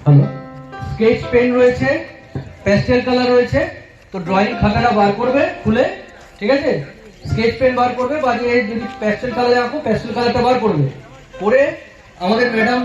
Hello, sketch pen রয়েছে, pastel colour রয়েছে। তো ড্রয়িং খাতাটা বার করবে খুলে, ঠিক আছে? স্কেচ পেন বার করবে, বাজিয়ে যদি প্যাস্টেল কালারে আঁকো প্যাস্টেল কালারটা বার করবে। করে আমাদের ম্যাডাম,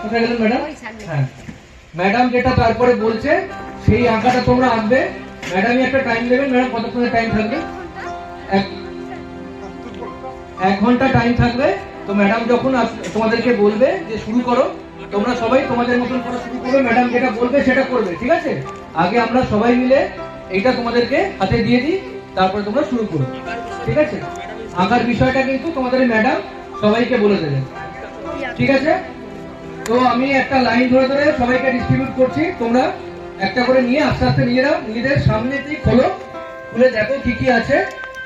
কোথায় গেলেন ম্যাডাম? হ্যাঁ, ম্যাডাম যেটা তারপরে বলছে সেই আঁকাটা তোমরা আঁকবে। ম্যাডামই একটা টাইম দেবেন। ম্যাডাম কতক্ষণের টাইম থাকবে? 1 ঘন্টা টাইম থাকবে। তো ম্যাডাম যখন তোমাদেরকে বলবে যে শুরু করো, তোমরা সবাই তোমাদের মতন করে শুরু করবে। ম্যাডাম যেটা বলবে সেটা করবে, ঠিক আছে? আগে আমরা সবাই মিলে এইটা তোমাদেরকে হাতে দিয়ে দিই, তারপরে তোমরা শুরু করো, ঠিক আছে? আঁকার বিষয়টা কিন্তু তোমাদের ম্যাডাম সবাইকে বলে দেবেন, ঠিক আছে? তো আমি একটা লাইন ধরে ধরে সবাইকে ডিস্ট্রিবিউট করছি। তোমরা একটা করে নিয়ে আস্তে আস্তে নিজেদের সামনেতেই খোলো, খুলে দেখো কি কি আছে।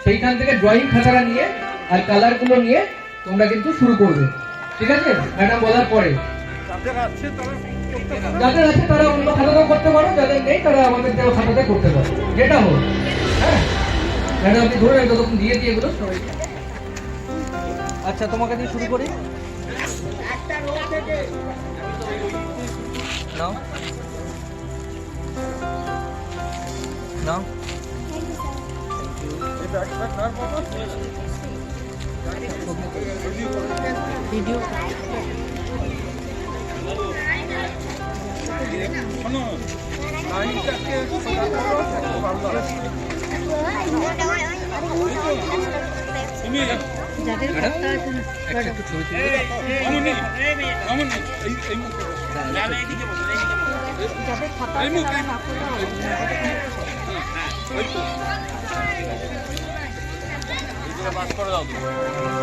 সেইখান থেকে ড্রয়িং খাতাটা নিয়ে আর কালারগুলো নিয়ে তোমরা কিন্তু শুরু করবে, ঠিক আছে? ম্যাডাম বলার পরে যাদের আছে তারা অন্য খাতাতেও করতে পারো, যাদের নেই তারা আমাদের দেওয়া খাতাতে করতে পারো, যেটা হোক। হ্যাঁ ম্যাডাম, আপনি ধরে রাখবেন তখন দিয়ে দিয়ে এগুলো সবাই। আচ্ছা, তোমাকে দিয়ে শুরু করি। নাও নাও, ভিডিও যাদের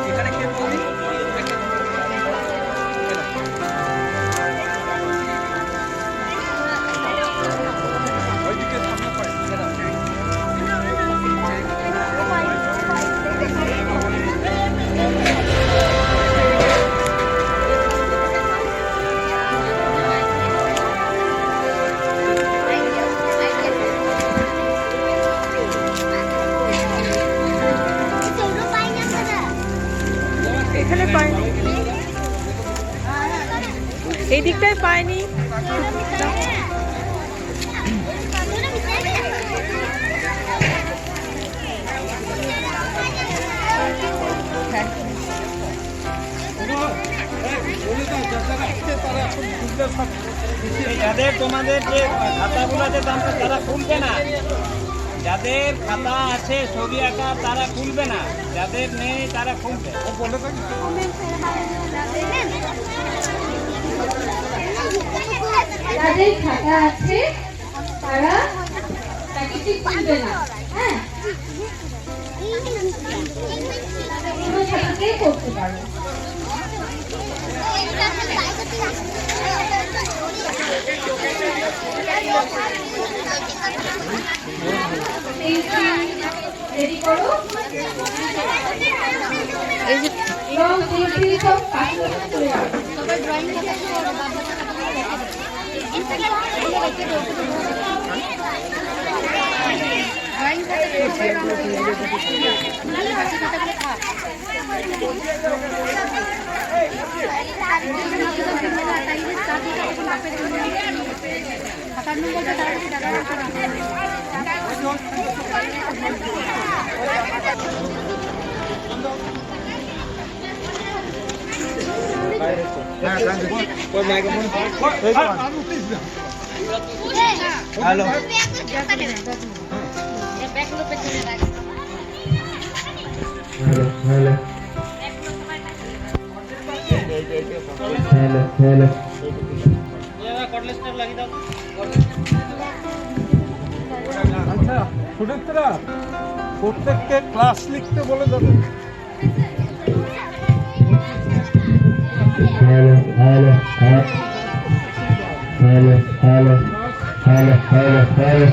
এখানে কে বলি এখানে পাইনি, এই দিকটায় পাইনি। যাদের তোমাদের যে খাতাগুলো আছে তারা খুলবে না, যাদের খাতা আছে ছবি আঁকা তারা খুলবে না, যাদের নেই তারা খুলবে। যাদের খাতা আছে তারা প্যাকেটটি খুলবে না। হ্যাঁ, কোনো সাথে করতে পারো। রেডি করো। এই যে রং পেন্সিল সব কাছে করে রাখো। সবাই ড্রয়িং খাতা করো, বাবা ড্রয়িং খাতা খাতার নম্বরটা হ্যালো, আচ্ছা সুনেত্রা, প্রত্যেককে ক্লাস লিখতে বলে দেবেন। Hello, hello, hello, hello, hello, hello, hello, hello.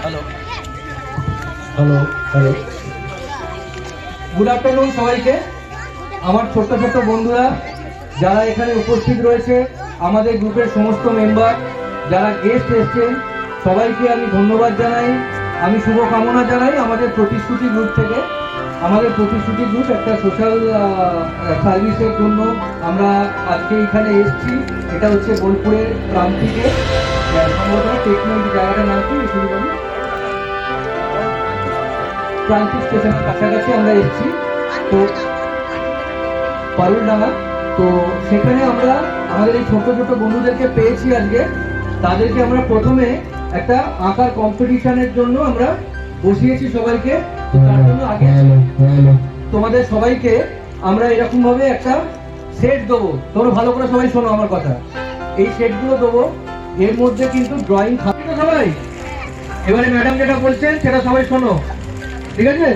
Hello hello hello good afternoon সবাইকে। আমার ছোট্ট ছোট্ট বন্ধুরা যারা এখানে উপস্থিত রয়েছে, আমাদের গ্রুপের সমস্ত মেম্বার যারা গেস্ট এসছেন, সবাইকে আমি ধন্যবাদ জানাই, আমি শুভকামনা জানাই। আমাদের প্রতিশ্রুতি গ্রুপ থেকে, আমাদের প্রতিশ্রুতি গ্রুপ একটা সোশ্যাল সার্ভিসের জন্য আমরা আজকে এখানে এসেছি। এটা হচ্ছে বোলপুরের প্রান্তিকে সম্ভবত টেকনোলজি জায়গাটার নাম কি শুরু করি, প্রান্তিক স্টেশনের কাছাকাছি আমরা এসেছি। তো পারুলডাঙ্গা, তো সেখানে আমরা আমাদের এই ছোট ছোট বন্ধুদেরকে পেয়েছি আজকে। তাদেরকে আমরা প্রথমে একটা আঁকার কম্পিটিশনের জন্য আমরা বসিয়েছি সবাইকে। তো তার জন্য আগে তোমাদের সবাইকে আমরা এরকম ভাবে একটা সেট দেবো। তোমরা ভালো করে সবাই শোনো আমার কথা। এই সেটগুলো দেবো, এর মধ্যে কিন্তু ড্রয়িং থাকবে তো সবাই। এবারে ম্যাডাম যেটা বলছেন সেটা সবাই শোনো, ঠিক আছে?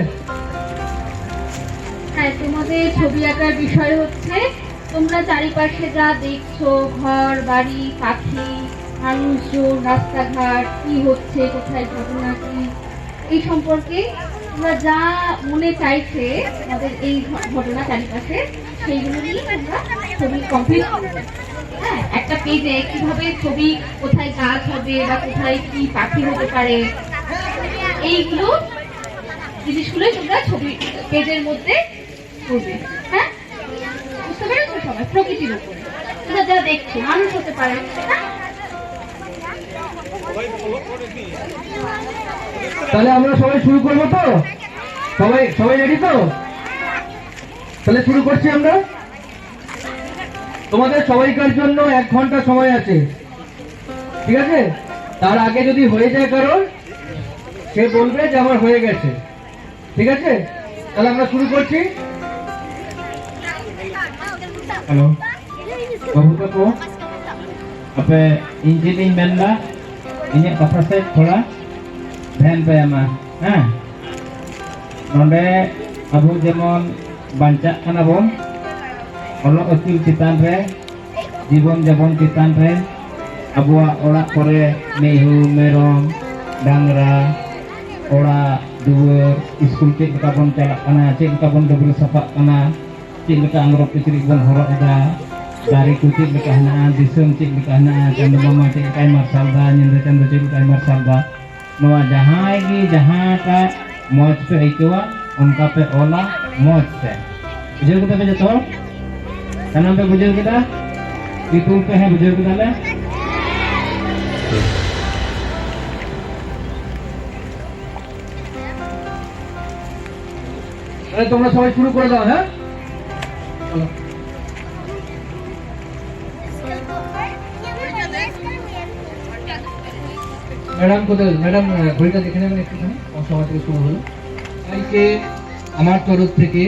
হ্যাঁ, তোমাদের ছবি আঁকার বিষয় হচ্ছে তোমরা চারিপাশে যা দেখছো, ঘর বাড়ি, পাখি, মানুষজন, রাস্তাঘাট, কি হচ্ছে, কোথায় ঘটনা কি, এই সম্পর্কে তোমরা যা মনে চাইছে আমাদের এই ঘটনা চারিপাশে, সেইগুলো নিয়ে তোমরা ছবি কমপ্লিট করবে। হ্যাঁ, একটা পেজে কিভাবে ছবি, কোথায় গাছ হবে বা কোথায় কি পাখি হতে পারে, এইগুলো জিনিসগুলোই তোমরা ছবি পেজের মধ্যে করবে। হ্যাঁ, বুঝতে পেরেছো সবাই? প্রকৃতির উপরে তোমরা যা দেখছো, মানুষ হতে পারে। হ্যাঁ, তাহলে আমরা সবাই শুরু করবো তো? সবাই সবাই রেডি তো? তাহলে শুরু করছি আমরা। তোমাদের সবাইকার জন্য 1 ঘন্টা সময় আছে, ঠিক আছে? তার আগে যদি হয়ে যায় কারোর, সে বলবে যে আমার হয়ে গেছে, ঠিক আছে? তাহলে আমরা শুরু করছি। Halo. Bapak ko. Apa injilin benda? Ini apa sih thoda? Dhyan pe ama. Ha. Nonde abu jemon banca kana bon. Olok akil citan re, jibon jabon citan re, abuak orak kore mehu merom, dangra, orak duwer, iskul cik kabon calak kana, cik kabon double sapak kana. Cik leka angrok kecil bang horok ida dari kucing leka hana disum cik leka hana candu mama cik kai marsalda nyende candu cik kai marsalda noa jahai gi jahaka moj pe ikwa unka pe ola moj pe bujur kita pe jato kanam pe bujur kita bitul pe hai bujur kita le তাহলে তোমরা সবাই শুরু করে দাও। হ্যাঁ, madam কোথায়? Madam ঘড়িটা দেখে নেবেন একটুখানি। সময় থেকে শুরু হলো। সবাইকে আমার তরফ থেকে,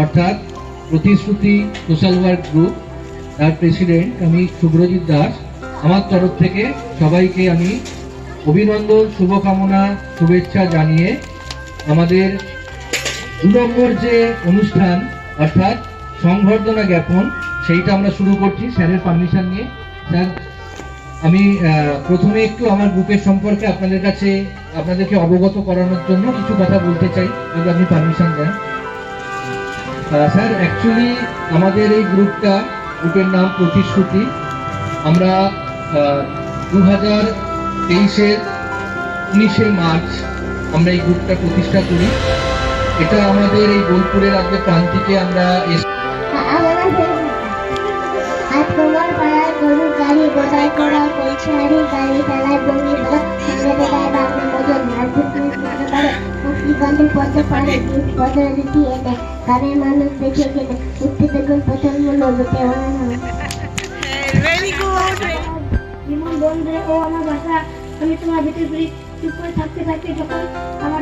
অর্থাৎ প্রতিশ্রুতি সোশ্যাল ওয়ার্ক গ্রুপ তার প্রেসিডেন্ট আমি শুভ্রজিৎ দাস, আমার তরফ থেকে সবাইকে আমি অভিনন্দন, শুভকামনা, শুভেচ্ছা জানিয়ে আমাদের 2 নম্বর যে অনুষ্ঠান অর্থাৎ সংবর্ধনা জ্ঞাপন, সেইটা আমরা শুরু করছি স্যারের পারমিশন নিয়ে। স্যার, আমি প্রথমে একটু আমার গ্রুপের সম্পর্কে আপনাদেরকে অবগত করানোর জন্য কিছু কথা বলতে চাই, যদি আপনি পারমিশন দেন। স্যার, অ্যাকচুয়ালি আমাদের এই গ্রুপের নাম প্রতিশ্রুতি। আমরা 2023-এর 19শে মার্চ আমরা এই গ্রুপটা প্রতিষ্ঠা করি। এটা আমাদের এই বোলপুরের আজকে প্রান্তিকে আমরা আজ তোমার পাড়ায় গরুর গাড়ি বোঝাই করা পৌঁছারি গাড়ি চালায় বমি সঙ্গে বেলায় বাংলা মজন মারধুর মনে করে মুসলিগঞ্জের পথে পারে পদরীতি এনে গ্রামের মানুষ দেখে গেলে উঠতে দেখুন প্রথম মূল্য লুটে যেমন বন্ধুরা ও আমার বাসা, আমি তোমার ভিতরে চুপ করে থাকতে থাকতে যখন আমার